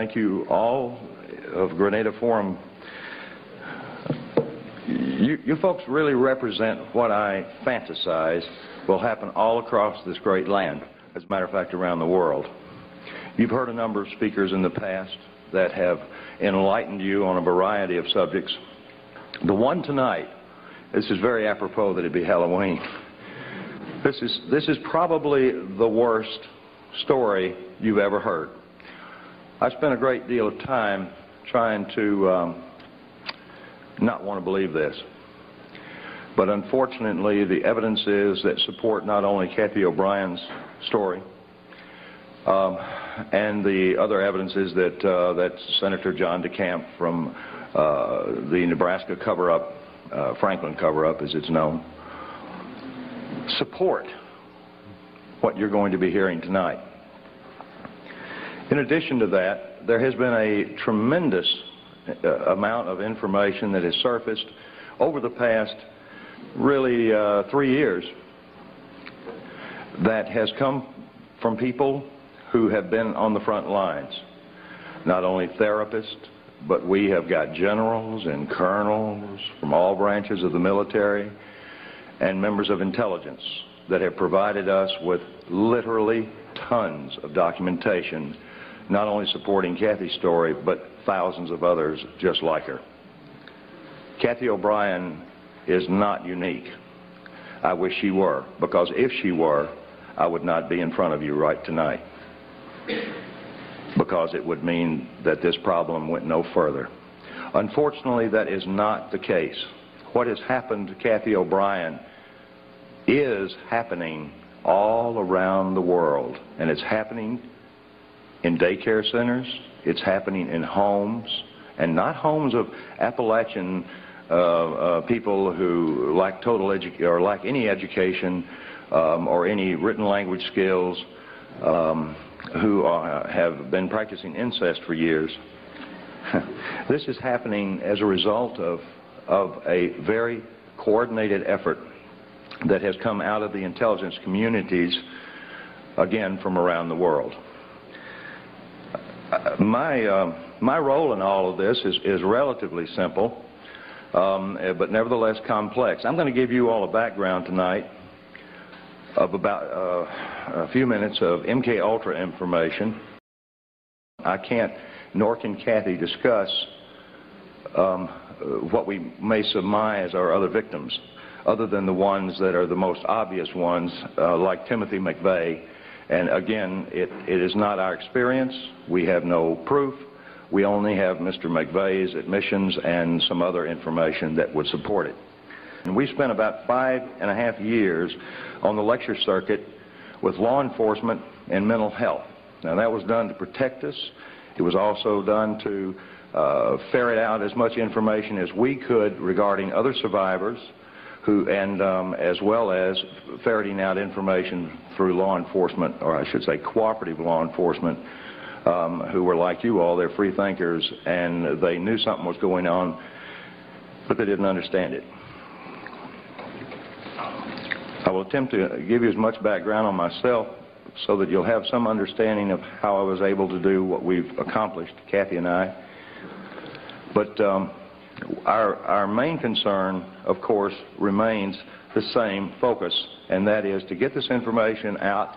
thank you all of Grenada Forum. You folks really represent what I fantasize will happen all across this great land, as a matter of fact around the world. You've heard a number of speakers in the past that have enlightened you on a variety of subjects. The one tonight, this is very apropos that it be Halloween. This is probably the worst story you've ever heard. I spent a great deal of time trying to not want to believe this. But unfortunately, the evidence is that support not only Cathy O'Brien's story, and the other evidence is that Senator John DeCamp from the Nebraska cover-up, Franklin cover-up as it's known, support what you're going to be hearing tonight. In addition to that, there has been a tremendous amount of information that has surfaced over the past really 3 years that has come from people who have been on the front lines. Not only therapists, but we have got generals and colonels from all branches of the military and members of intelligence that have provided us with literally tons of documentation, not only supporting Cathy's story, but thousands of others just like her. Cathy O'Brien is not unique. I wish she were, because if she were, I would not be in front of you right tonight, because it would mean that this problem went no further. Unfortunately, that is not the case. What has happened to Cathy O'Brien is happening all around the world, and it's happening in daycare centers, it's happening in homes, and not homes of Appalachian people who lack lack any education or any written language skills, who have been practicing incest for years. This is happening as a result of a very coordinated effort that has come out of the intelligence communities, again, from around the world. My role in all of this is relatively simple, but nevertheless complex. I'm going to give you all a background tonight of about a few minutes of MK Ultra information. I can't, nor can Cathy, discuss what we may surmise are other victims, other than the ones that are the most obvious ones, like Timothy McVeigh. And again, it is not our experience. We have no proof. We only have Mr. McVeigh's admissions and some other information that would support it. And we spent about 5.5 years on the lecture circuit with law enforcement and mental health. Now, that was done to protect us. It was also done to ferret out as much information as we could regarding other survivors, as well as ferreting out information through law enforcement, or I should say cooperative law enforcement, who were like you all, they're free thinkers, and they knew something was going on, but they didn't understand it. I will attempt to give you as much background on myself so that you'll have some understanding of how I was able to do what we've accomplished, Cathy and I. But our main concern, of course, remains the same focus, and that is to get this information out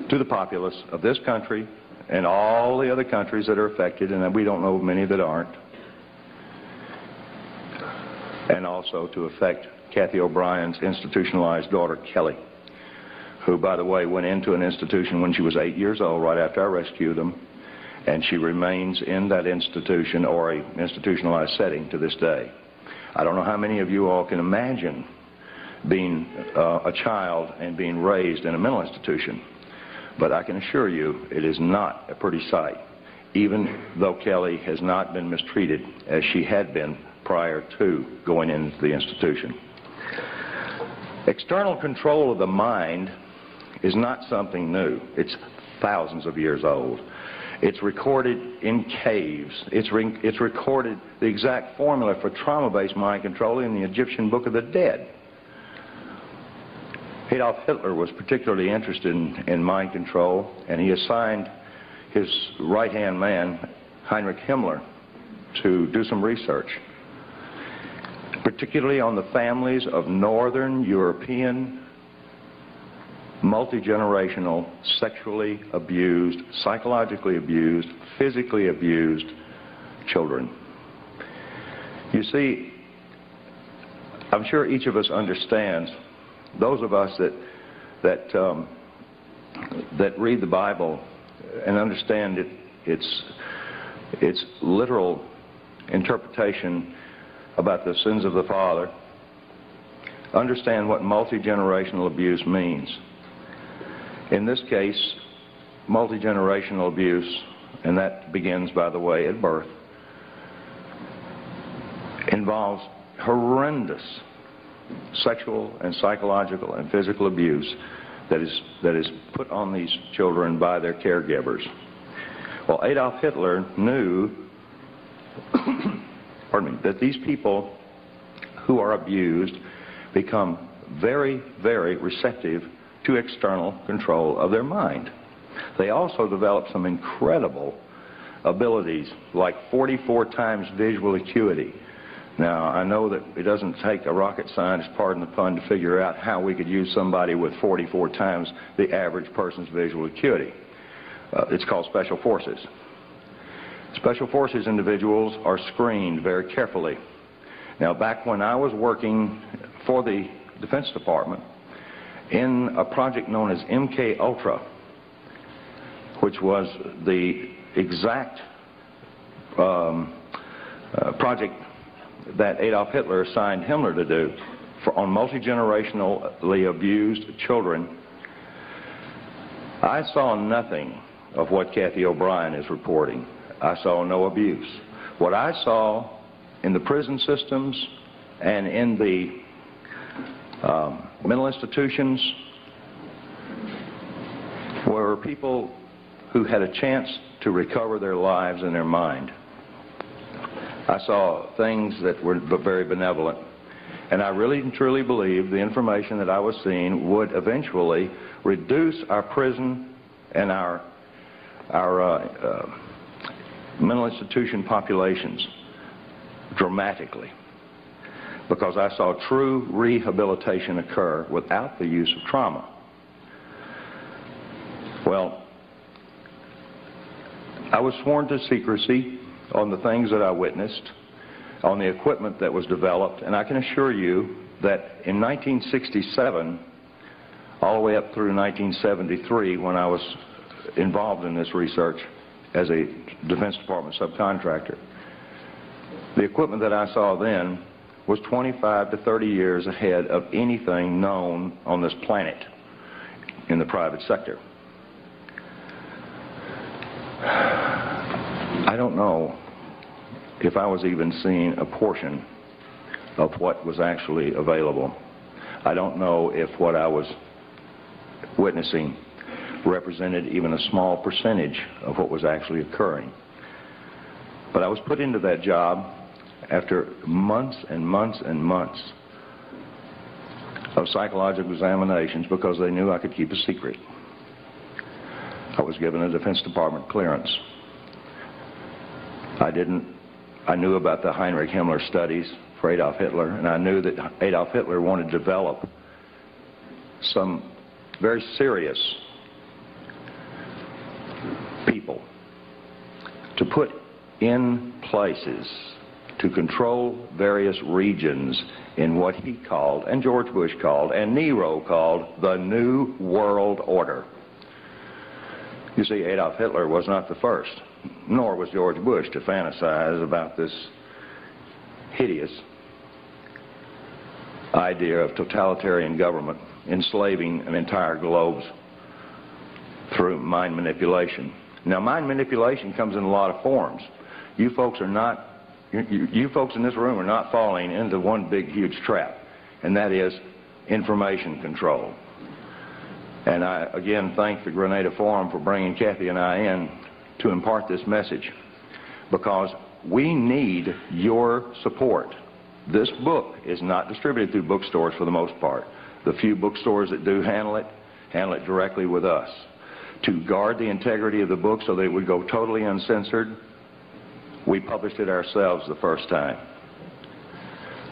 to the populace of this country and all the other countries that are affected, and we don't know many that aren't, and also to affect Cathy O'Brien's institutionalized daughter, Kelly, who, by the way, went into an institution when she was 8 years old, right after I rescued them, and she remains in that institution or a institutionalized setting to this day. I don't know how many of you all can imagine being a child and being raised in a mental institution, but I can assure you it is not a pretty sight, even though Kelly has not been mistreated as she had been prior to going into the institution. External control of the mind is not something new. It's thousands of years old. It's recorded in caves. It's recorded the exact formula for trauma-based mind control in the Egyptian Book of the Dead. Adolf Hitler was particularly interested in mind control, and he assigned his right-hand man, Heinrich Himmler, to do some research, particularly on the families of Northern European, multi-generational, sexually abused, psychologically abused, physically abused children. You see, I'm sure each of us understands, those of us that read the Bible and understand its literal interpretation about the sins of the father, understand what multi-generational abuse means. In this case, multi-generational abuse, and that begins, by the way, at birth, involves horrendous sexual and psychological and physical abuse that is put on these children by their caregivers. Well, Adolf Hitler knew pardon me, that these people who are abused become very, very receptive to external control of their mind. They also develop some incredible abilities, like 44 times visual acuity. Now, I know that it doesn't take a rocket scientist, pardon the pun, to figure out how we could use somebody with 44 times the average person's visual acuity. It's called special forces. Special forces individuals are screened very carefully. Now, back when I was working for the Defense Department in a project known as MK Ultra, which was the exact project that Adolf Hitler assigned Himmler to do on multi-generationally abused children, I saw nothing of what Cathy O'Brien is reporting. I saw no abuse. What I saw in the prison systems and in the mental institutions were people who had a chance to recover their lives and their mind. I saw things that were very benevolent. And I really and truly believe the information that I was seeing would eventually reduce our prison and our mental institution populations dramatically, because I saw true rehabilitation occur without the use of trauma. Well, I was sworn to secrecy on the things that I witnessed, on the equipment that was developed, and I can assure you that in 1967, all the way up through 1973, when I was involved in this research as a Defense Department subcontractor, the equipment that I saw then was 25 to 30 years ahead of anything known on this planet in the private sector. I don't know if I was even seeing a portion of what was actually available. I don't know if what I was witnessing represented even a small percentage of what was actually occurring. But I was put into that job after months and months and months of psychological examinations, because they knew I could keep a secret. I was given a Defense Department clearance. I knew about the Heinrich Himmler studies for Adolf Hitler, and I knew that Adolf Hitler wanted to develop some very serious people to put in places to control various regions in what he called, and George Bush called, and Nero called, the New World Order. You see, Adolf Hitler was not the first, nor was George Bush, to fantasize about this hideous idea of totalitarian government enslaving an entire globe through mind manipulation. Now, mind manipulation comes in a lot of forms. You folks are not, you folks in this room are not falling into one big huge trap, and that is information control. And I again thank the Grenada Forum for bringing Cathy and I in to impart this message, because we need your support. This book is not distributed through bookstores for the most part. The few bookstores that do handle it directly with us. to guard the integrity of the book so that it would go totally uncensored, we published it ourselves the first time.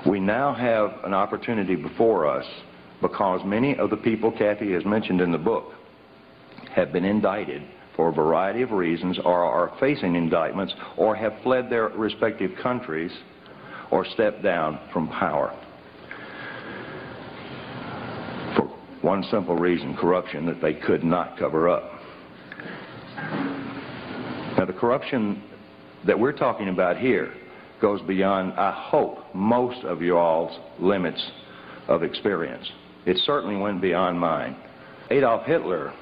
We now have an opportunity before us because many of the people Cathy has mentioned in the book have been indicted for a variety of reasons, or are facing indictments, or have fled their respective countries, or stepped down from power. For one simple reason, corruption that they could not cover up. Now, the corruption that we're talking about here goes beyond, I hope, most of you all's limits of experience. It certainly went beyond mine. Adolf Hitler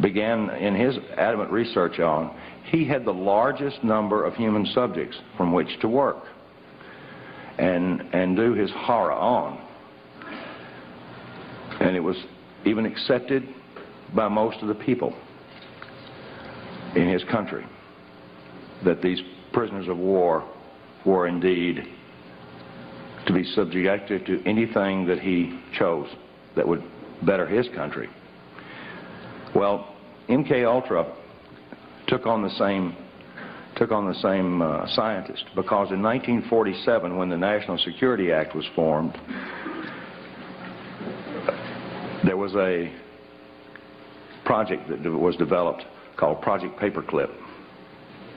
began in his adamant research on, he had the largest number of human subjects from which to work and do his horror on. And it was even accepted by most of the people in his country that these prisoners of war were indeed to be subjected to anything that he chose that would better his country. Well, MK Ultra took on the same scientist, because in 1947, when the National Security Act was formed, there was a project that was developed called Project Paperclip.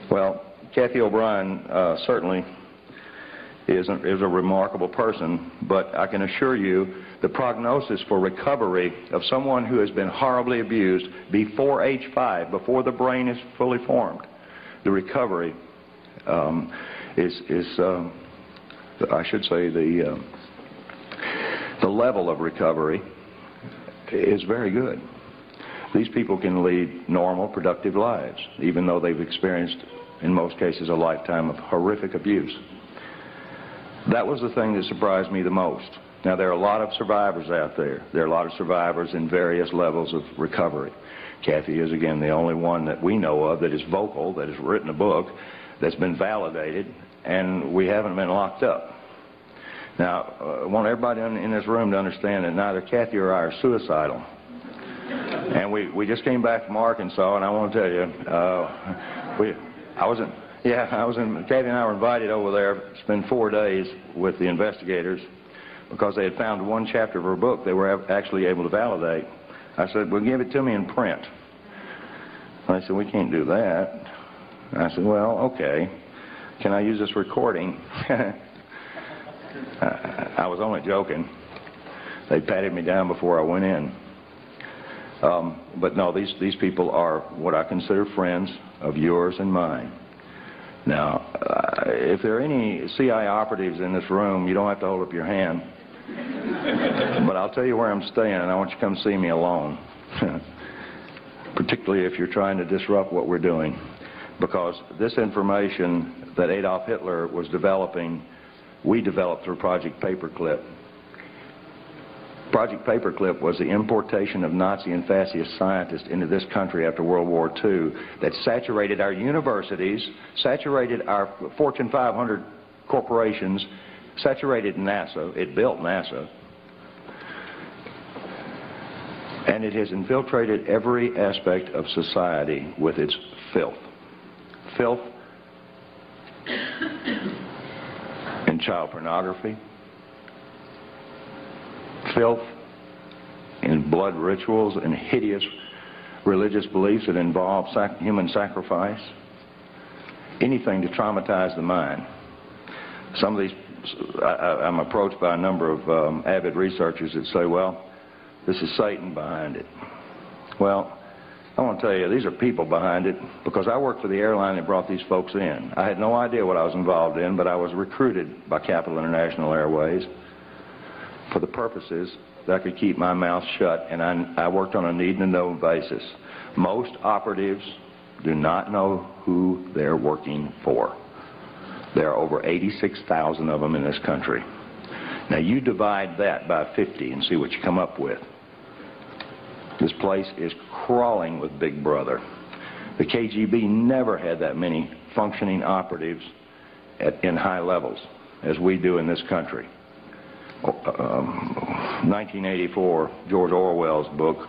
Well, Cathy O'Brien certainly is a remarkable person, but I can assure you the prognosis for recovery of someone who has been horribly abused before age 5, before the brain is fully formed, the recovery I should say the level of recovery is very good. These people can lead normal, productive lives, even though they've experienced, in most cases, a lifetime of horrific abuse. That was the thing that surprised me the most. Now, there are a lot of survivors out there. There are a lot of survivors in various levels of recovery. Cathy is, again, the only one that we know of that is vocal, that has written a book, that's been validated, and we haven't been locked up. Now, I want everybody in this room to understand that neither Cathy or I are suicidal. And we just came back from Arkansas, and I want to tell you, Cathy and I were invited over there to spend 4 days with the investigators because they had found one chapter of her book they were actually able to validate. I said, well, give it to me in print. And they said, we can't do that. I said, well, okay. Can I use this recording? I was only joking. They patted me down before I went in. But no, these people are what I consider friends of yours and mine. Now, if there are any CIA operatives in this room, you don't have to hold up your hand. But I'll tell you where I'm staying, and I want you to come see me alone. Particularly if you're trying to disrupt what we're doing. Because this information that Adolf Hitler was developing, we developed through Project Paperclip. Project Paperclip was the importation of Nazi and fascist scientists into this country after World War II that saturated our universities, saturated our Fortune 500 corporations, saturated NASA. It built NASA. And it has infiltrated every aspect of society with its filth. Filth in child pornography, filth in blood rituals and hideous religious beliefs that involve human sacrifice, anything to traumatize the mind. Some of these, I'm approached by a number of avid researchers that say, well, this is Satan behind it. Well, I want to tell you, these are people behind it, because I worked for the airline that brought these folks in. I had no idea what I was involved in, but I was recruited by Capital International Airways for the purposes that I could keep my mouth shut, and I worked on a need-to-know basis. Most operatives do not know who they're working for. There are over 86,000 of them in this country. Now you divide that by 50 and see what you come up with. This place is crawling with Big Brother. The KGB never had that many functioning operatives in high levels as we do in this country. 1984, George Orwell's book,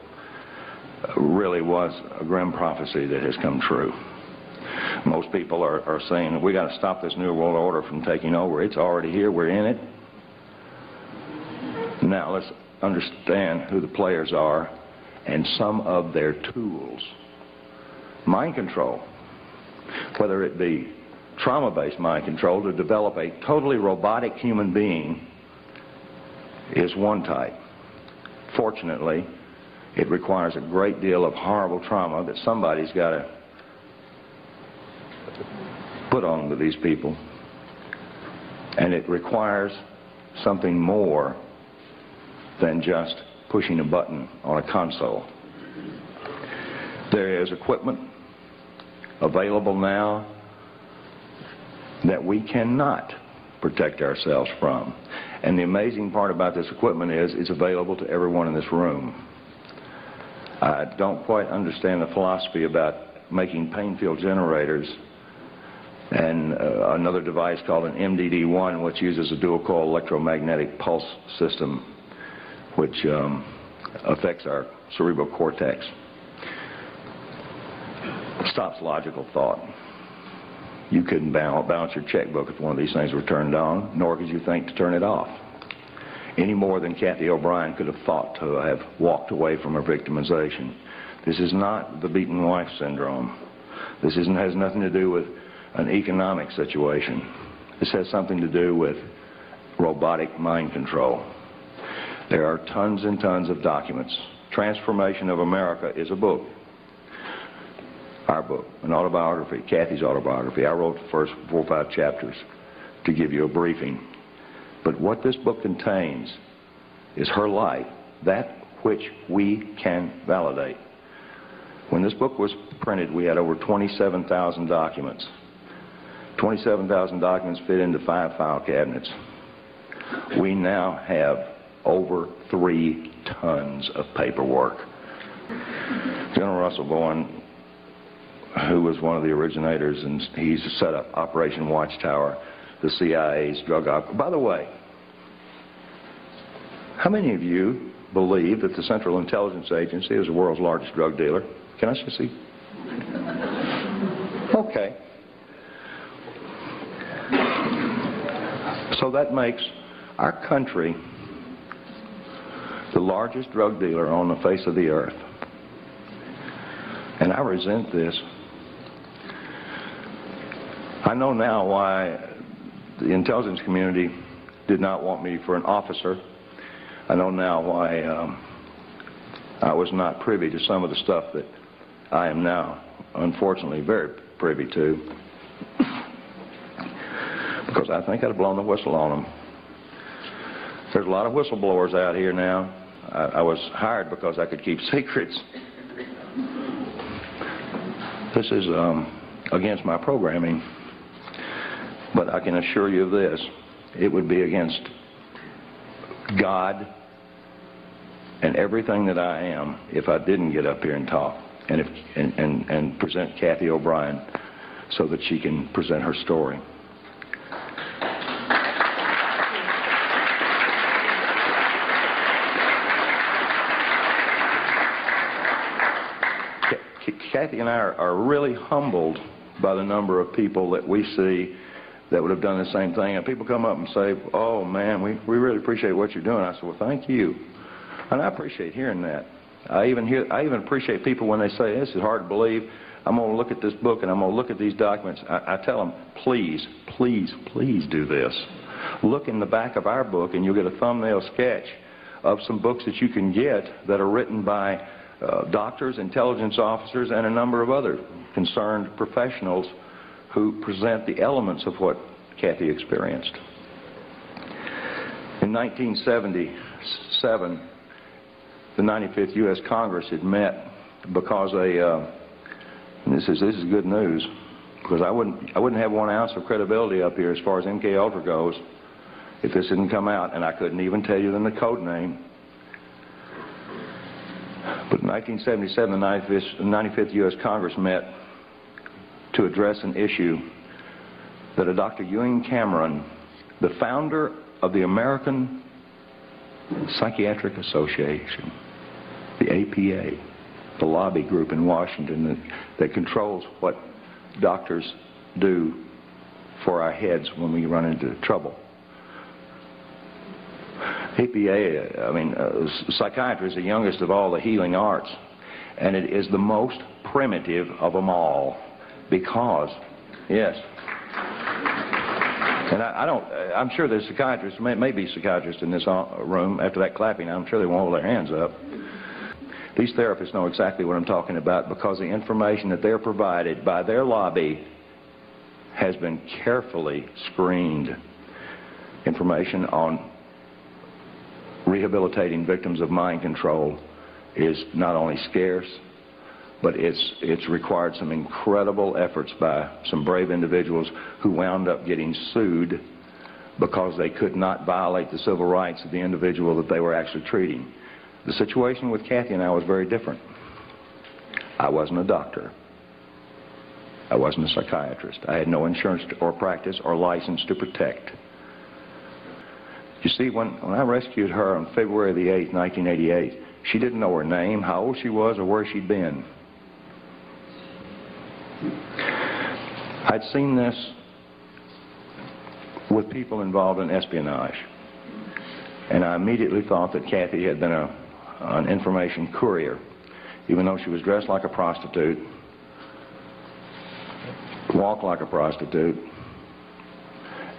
really was a grim prophecy that has come true. Most people are saying, we got to stop this New World Order from taking over. It's already here. We're in it. Now let's understand who the players are and some of their tools. Mind control, whether it be trauma-based mind control to develop a totally robotic human being, is one type. Fortunately, it requires a great deal of horrible trauma that somebody's got to put on to these people. And it requires something more than just pushing a button on a console. There is equipment available now that we cannot protect ourselves from. And the amazing part about this equipment is it's available to everyone in this room. I don't quite understand the philosophy about making pain field generators and another device called an MDD-1, which uses a dual coil electromagnetic pulse system, which affects our cerebral cortex. It stops logical thought. You couldn't balance your checkbook if one of these things were turned on, nor could you think to turn it off. Any more than Cathy O'Brien could have thought to have walked away from her victimization. This is not the beaten wife syndrome. This has nothing to do with an economic situation. This has something to do with robotic mind control. There are tons and tons of documents. Transformation of America is a book. Our book, an autobiography, Cathy's autobiography. I wrote the first 4 or 5 chapters to give you a briefing. But what this book contains is her life, that which we can validate. When this book was printed, we had over 27,000 documents. 27,000 documents fit into 5 file cabinets. We now have over 3 tons of paperwork. General Russell Bowen, who was one of the originators, and he's set up Operation Watchtower, the CIA's drug op. By the way, how many of you believe that the Central Intelligence Agency is the world's largest drug dealer? Can I see? Okay. So that makes our country the largest drug dealer on the face of the earth. And I resent this. I know now why the intelligence community did not want me for an officer. I know now why I was not privy to some of the stuff that I am now, unfortunately, very privy to. Because I think I'd have blown the whistle on them. There's a lot of whistleblowers out here now. I was hired because I could keep secrets. This is against my programming. But I can assure you of this. It would be against God and everything that I am if I didn't get up here and talk and present Cathy O'Brien so that she can present her story. Cathy and I are really humbled by the number of people that we see that would have done the same thing. And people come up and say, oh man, we really appreciate what you're doing. I said, well, thank you. And I appreciate hearing that. I even appreciate people when they say, this is hard to believe. I'm going to look at this book and I'm going to look at these documents. I tell them, please, please, please do this. Look in the back of our book and you'll get a thumbnail sketch of some books that you can get that are written by doctors, intelligence officers, and a number of other concerned professionals who present the elements of what Cathy experienced. In 1977, the 95th U.S. Congress had met because and this is good news, because I wouldn't have 1 ounce of credibility up here as far as MK Ultra goes if this didn't come out, and I couldn't even tell you the code name. But in 1977, the 95th U.S. Congress met to address an issue that a Dr. Ewing Cameron, the founder of the American Psychiatric Association, the APA, the lobby group in Washington that controls what doctors do for our heads when we run into trouble. Psychiatry is the youngest of all the healing arts, and it is the most primitive of them all because, yes, and I'm sure there's psychiatrists, may be psychiatrists in this room. After that clapping, I'm sure they won't hold their hands up. These therapists know exactly what I'm talking about because the information that they're provided by their lobby has been carefully screened. Information on rehabilitating victims of mind control is not only scarce, but it's required some incredible efforts by some brave individuals who wound up getting sued because they could not violate the civil rights of the individual that they were actually treating. The situation with Cathy and I was very different. I wasn't a doctor. I wasn't a psychiatrist. I had no insurance or practice or license to protect. You see, when I rescued her on February the 8th, 1988, she didn't know her name, how old she was, or where she'd been. I'd seen this with people involved in espionage, and I immediately thought that Cathy had been an information courier, even though she was dressed like a prostitute, walked like a prostitute,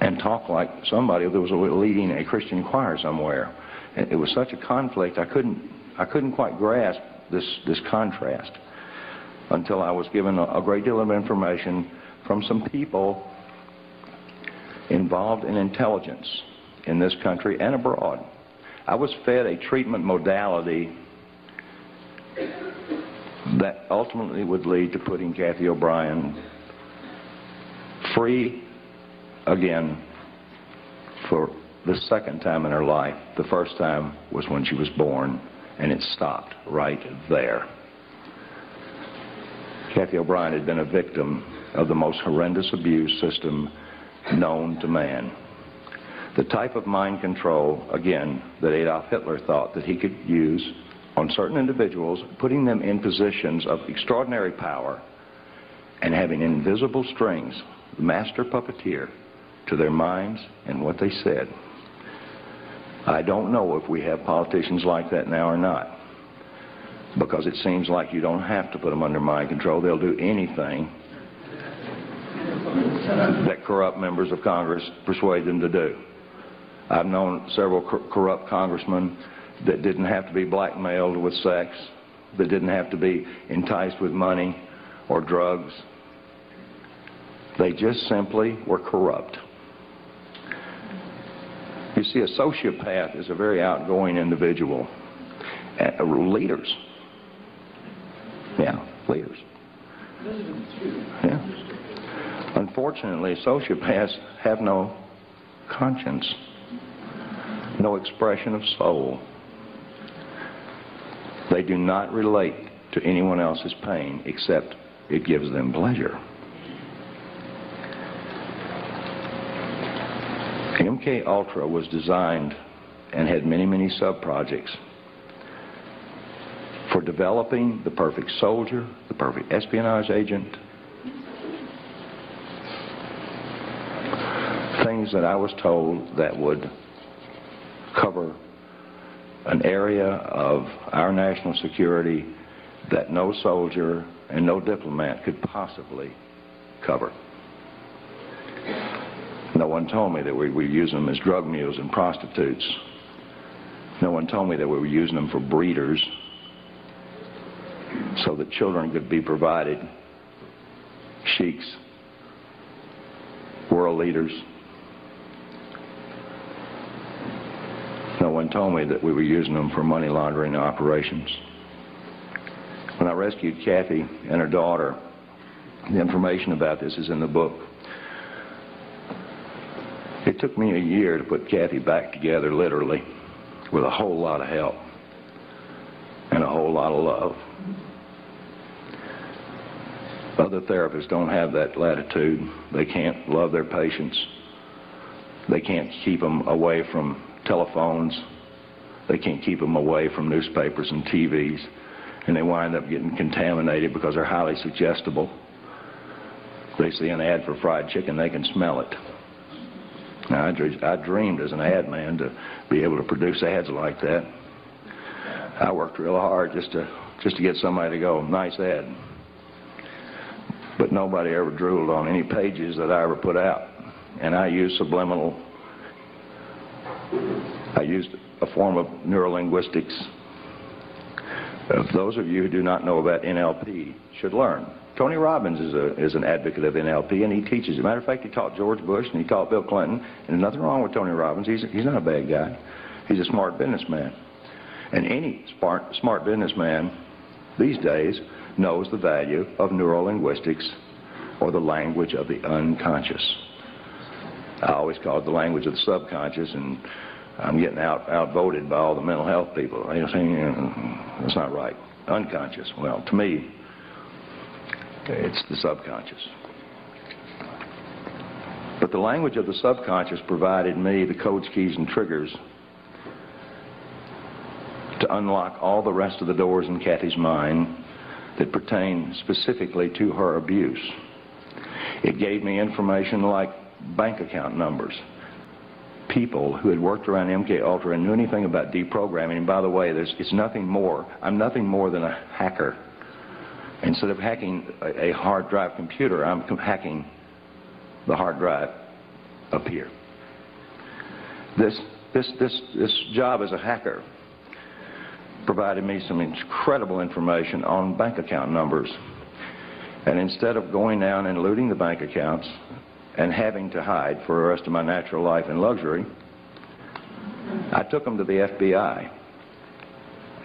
and talked like somebody that was leading a Christian choir somewhere. And it was such a conflict, I couldn't quite grasp this contrast until I was given a great deal of information from some people involved in intelligence in this country and abroad. I was fed a treatment modality that ultimately would lead to putting Cathy O'Brien free again for the second time in her life. The first time was when she was born, and it stopped right there. Cathy O'Brien had been a victim of the most horrendous abuse system known to man. The type of mind control, again, that Adolf Hitler thought that he could use on certain individuals, putting them in positions of extraordinary power and having invisible strings, the master puppeteer, to their minds and what they said. I don't know if we have politicians like that now or not, because it seems like you don't have to put them under mind control. They'll do anything that corrupt members of Congress persuade them to do. I've known several corrupt congressmen that didn't have to be blackmailed with sex, that didn't have to be enticed with money or drugs. They just simply were corrupt. You see, a sociopath is a very outgoing individual. Leaders. Yeah, leaders. Yeah. Unfortunately, sociopaths have no conscience, no expression of soul. They do not relate to anyone else's pain except it gives them pleasure. MK Ultra was designed and had many, many sub-projects for developing the perfect soldier, the perfect espionage agent, things that I was told that would cover an area of our national security that no soldier and no diplomat could possibly cover. No one told me that we were using them as drug mules and prostitutes. No one told me that we were using them for breeders so that children could be provided sheiks, world leaders. No one told me that we were using them for money laundering operations. When I rescued Cathy and her daughter, the information about this is in the book. It took me a year to put Cathy back together, literally, with a whole lot of help and a whole lot of love. Other therapists don't have that latitude. They can't love their patients. They can't keep them away from telephones. They can't keep them away from newspapers and TVs. and they wind up getting contaminated because they're highly suggestible. They see an ad for fried chicken, they can smell it. Now, I dreamed as an ad man to be able to produce ads like that. I worked real hard just to get somebody to go, nice ad. But nobody ever drooled on any pages that I ever put out. And I used subliminal, I used a form of neurolinguistics. Those of you who do not know about NLP should learn. Tony Robbins is an advocate of NLP, and he teaches. As a matter of fact, he taught George Bush and he taught Bill Clinton. And there's nothing wrong with Tony Robbins. He's not a bad guy. He's a smart businessman. And any smart businessman these days knows the value of neurolinguistics, or the language of the unconscious. I always call it the language of the subconscious, and I'm getting outvoted by all the mental health people. They're saying, that's not right. Unconscious. Well, to me, it's the subconscious. But the language of the subconscious provided me the codes, keys, and triggers to unlock all the rest of the doors in Cathy's mind that pertain specifically to her abuse. It gave me information like bank account numbers. People who had worked around MK Ultra and knew anything about deprogramming, and by the way, it's nothing more. I'm nothing more than a hacker. Instead of hacking a hard drive computer, I'm hacking the hard drive up here. This job as a hacker provided me some incredible information on bank account numbers. And instead of going down and looting the bank accounts and having to hide for the rest of my natural life in luxury, I took them to the FBI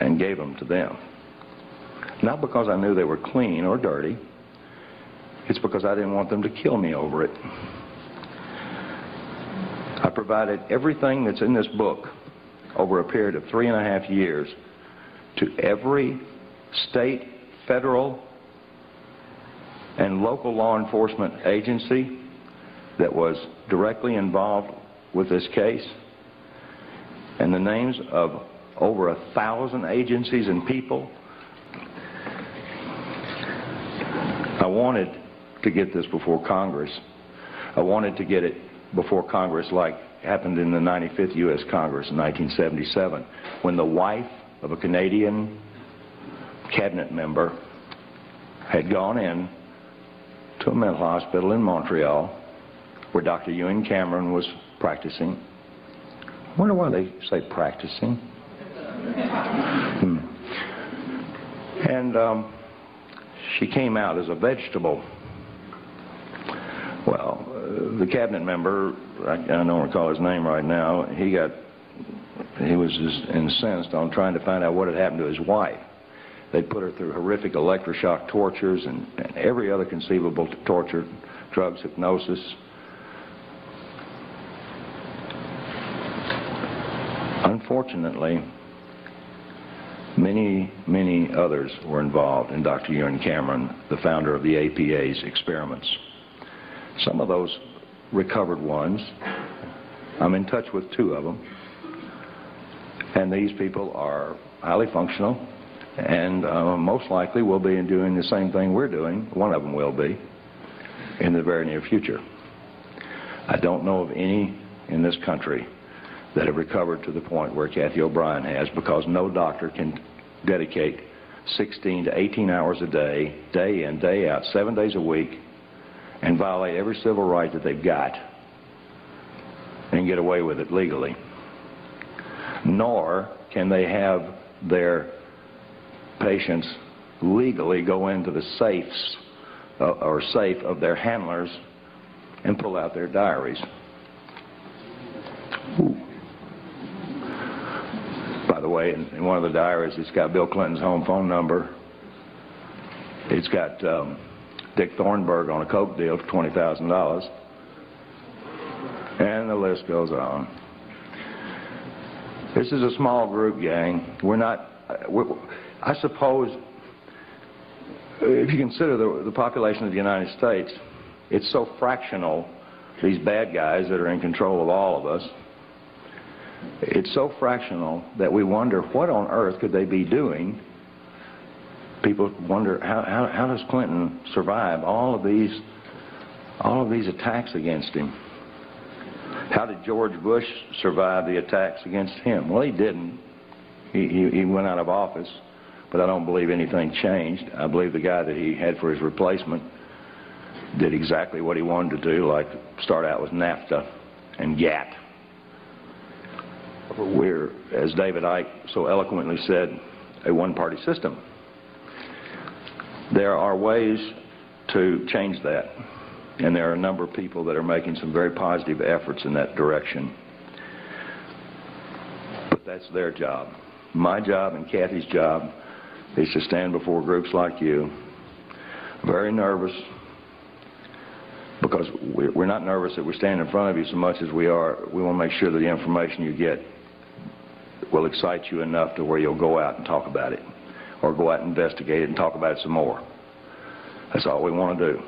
and gave them to them. Not because I knew they were clean or dirty. It's because I didn't want them to kill me over it. I provided everything that's in this book over a period of 3.5 years to every state, federal, and local law enforcement agency that was directly involved with this case, and the names of over 1,000 agencies and people. I wanted to get this before Congress. I wanted to get it before Congress like happened in the 95th U.S. Congress in 1977, when the wife of a Canadian cabinet member had gone in to a mental hospital in Montreal where Dr. Ewan Cameron was practicing. I wonder why they say practicing. And she came out as a vegetable. Well, the cabinet member, I don't recall his name right now, he was just incensed on trying to find out what had happened to his wife. They'd put her through horrific electroshock tortures and every other conceivable torture, drugs, hypnosis. Unfortunately, many others were involved in Dr. Ewan Cameron, the founder of the APA's experiments. Some of those recovered ones. I'm in touch with 2 of them. And these people are highly functional and most likely will be doing the same thing we're doing. One of them will be in the very near future. I don't know of any in this country that have recovered to the point where Cathy O'Brien has, because no doctor can dedicate 16 to 18 hours a day, day in, day out, 7 days a week, and violate every civil right that they've got and get away with it legally. Nor can they have their patients legally go into the safes or safe of their handlers and pull out their diaries. Ooh. By the way, in one of the diaries, it's got Bill Clinton's home phone number. It's got Dick Thornburg on a coke deal for $20,000. And the list goes on. This is a small group, gang. I suppose, if you consider the population of the United States, it's so fractional, these bad guys that are in control of all of us, it's so fractional that we wonder what on earth could they be doing people wonder, how does Clinton survive all of these attacks against him? How did George Bush survive the attacks against him? Well, he didn't. He went out of office, but I don't believe anything changed. I believe the guy that he had for his replacement did exactly what he wanted to do, like start out with NAFTA and GATT. We're, as David Icke so eloquently said, a one-party system. There are ways to change that, and there are a number of people that are making some very positive efforts in that direction. But that's their job. My job and Cathy's job is to stand before groups like you, very nervous, because we're not nervous that we stand in front of you so much as we want to make sure that the information you get will excite you enough to where you'll go out and talk about it, or go out and investigate it and talk about it some more. That's all we want to do.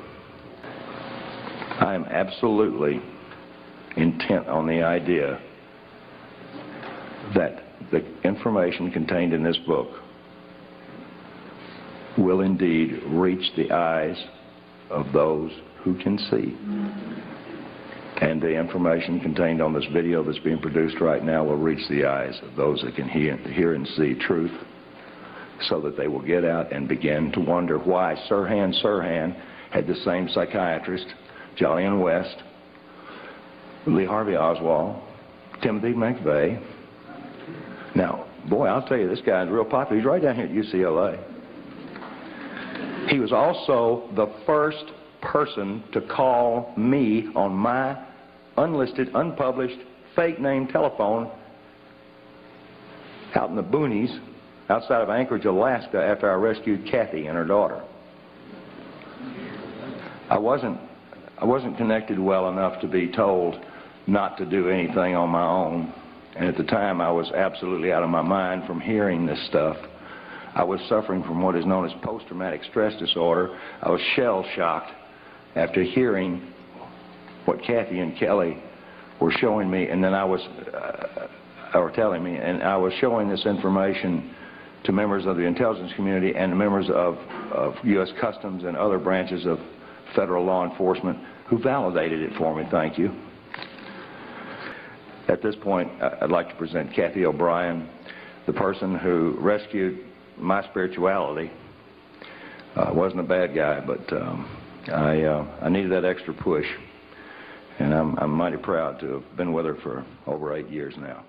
I am absolutely intent on the idea that the information contained in this book will indeed reach the eyes of those who can see. And the information contained on this video that's being produced right now will reach the eyes of those that can hear and see truth, so that they will get out and begin to wonder why Sirhan had the same psychiatrist, Jolyon West, Lee Harvey Oswald, Timothy McVeigh. Now, boy, I'll tell you, this guy's real popular. He's right down here at UCLA. He was also the first person to call me on my unlisted, unpublished, fake name telephone out in the boonies outside of Anchorage, Alaska, after I rescued Cathy and her daughter. I wasn't connected well enough to be told not to do anything on my own, and at the time I was absolutely out of my mind from hearing this stuff. I was suffering from what is known as post-traumatic stress disorder. I was shell-shocked after hearing what Cathy and Kelly were showing me, and then or telling me, and I was showing this information to members of the intelligence community and members of U.S. Customs and other branches of federal law enforcement who validated it for me. Thank you. At this point, I'd like to present Cathy O'Brien, the person who rescued my spirituality. I wasn't a bad guy, but I needed that extra push, and I'm mighty proud to have been with her for over 8 years now.